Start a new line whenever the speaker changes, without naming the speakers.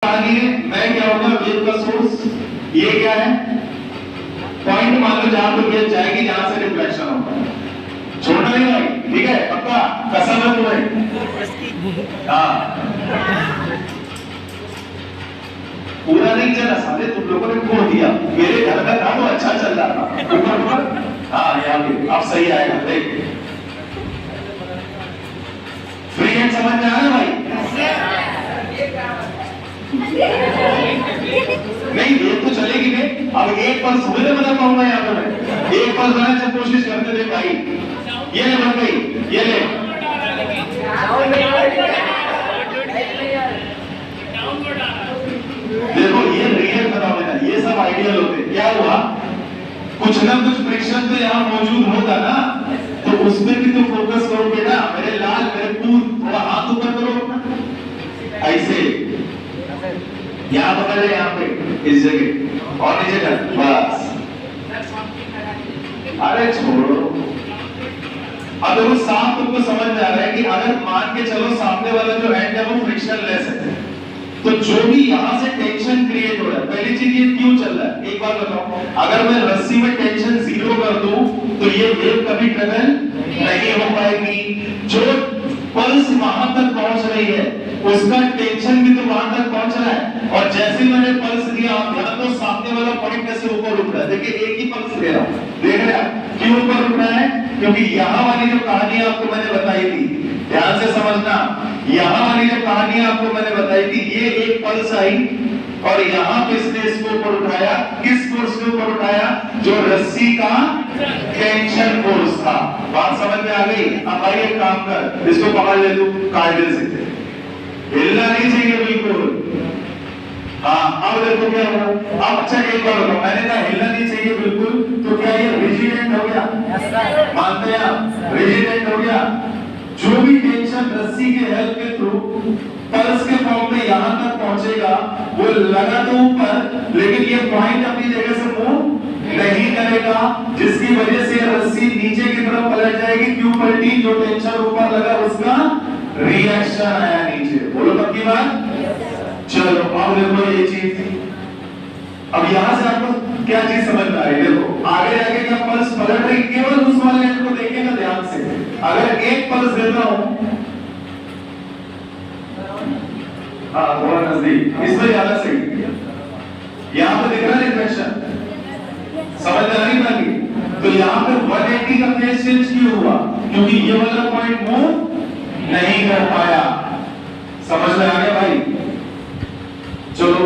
कहा नहीं है। मैं क्या होगा, वेव का सोर्स, ये क्या है, पॉइंट मान लो जहां पर वेव जाएगी, जहां से रिफ्लेक्शन होगा। छोड़ना नहीं भाई, ठीक है, पक्का कसम है तुम्हें। हाँ, पूरा नहीं चला साले, तुम लोगों ने खो दिया। मेरे घर का था तो अच्छा चल रहा था, ऊपर। हाँ यहाँ पे अब सही आएगा, देख। फ्री हैंड समझ में आ रहा है भाई? नहीं ये तो चलेगी नहीं। अब एक पल सुबह में बता पाऊंगा यहाँ पे मैं, एक पल बनाने की कोशिश करते थे भाई। ये ले बन गई, ये ले। देखो ये रियल फिनोमेना, ये सब आइडियल होते। क्या हुआ, कुछ ना कुछ फ्रिक्शन तो यहाँ मौजूद होगा ना, तो उसमें भी तो फोकस करोगे ना। मेरे लाल, मेरे पूर, थोड़ा हाथ ऊपर करो ऐसे, यहाँ पकड़ ले, यहाँ पे इस जगह और नीचे कर, बस। अरे छोड़ो, अब देखो साफ तुमको समझ में आ रहा है कि अगर मान के चलो सामने वाला जो एंड है वो फ्रिक्शनलेस है, तो जो भी यहाँ से टेंशन क्रिएट हो रहा है, पहली चीज ये क्यों चल रहा है, एक बात बताओ। अगर मैं रस्सी में टेंशन 0 कर दूं तो ये वेव कभी ट्रेवल नहीं हो पाएगी। जो पल्स वहां तक पहुंच रही है उसका टेंशन भी तो वहां तक पहुंच रहा है। और जैसे मैंने पल्स दिया, आप ध्यान दो सामने वाला पॉइंट कैसे ऊपर उठ रहा है। देखिए एक ही पल्स दे रहा हूं, देख रहे हैं क्यों ऊपर उठ रहा है, क्योंकि यहाँ वाली जो कहानी आपको मैंने बताई थी, ध्यान से समझना, यहाँ वाली जो कहानी आपको मैंने बताई थी, ये एक पल्स आई और यहाँ पे इसने इसको ऊपर उठाया। किस फोर्स के ऊपर उठाया, जो रस्सी का टेंशन फोर्स था। बात समझ में आ गई? अब भाई एक काम कर, इसको पकड़ ले तू कायदे से, हिलना नहीं चाहिए बिल्कुल। हाँ अब देखो क्या हुआ। अब अच्छा एक बार बताओ, मैंने कहा हिलना नहीं चाहिए बिल्कुल, तो क्या ये रिजिड एंड हो गया? मानते हैं आप, रिजिड एंड हो गया। जो भी टेंशन रस्सी के हेल्प के थ्रू पल्स के फॉर्म में यहां तक पहुंचेगा, वो लगा तो ऊपर, लेकिन ये पॉइंट अपनी जगह से मूव नहीं करेगा, जिसकी वजह से रस्सी नीचे की तरफ पलट जाएगी। क्यों पलटी? जो टेंशन ऊपर लगा उसका रिएक्शन आया नीचे। बोलो पक्की बात? चलो अब देखो ये चीज, अब यहां से आपको क्या चीज समझ में आ रही है? देखो आगे जाके क्या पल्स पलट रही, केवल उस वाले एंड को देखिएगा ध्यान से। अगर एक पल्स देता हूं, हाँ थोड़ा नजदीक, इसमें ज्यादा सही, यहाँ पे दिख रहा है रिफ्लेक्शन, समझ में आ रही बात? तो यहाँ पे 180 का फेज चेंज क्यों हुआ? क्योंकि ये वाला पॉइंट मूव नहीं कर पाया। समझ में आ गया भाई? चलो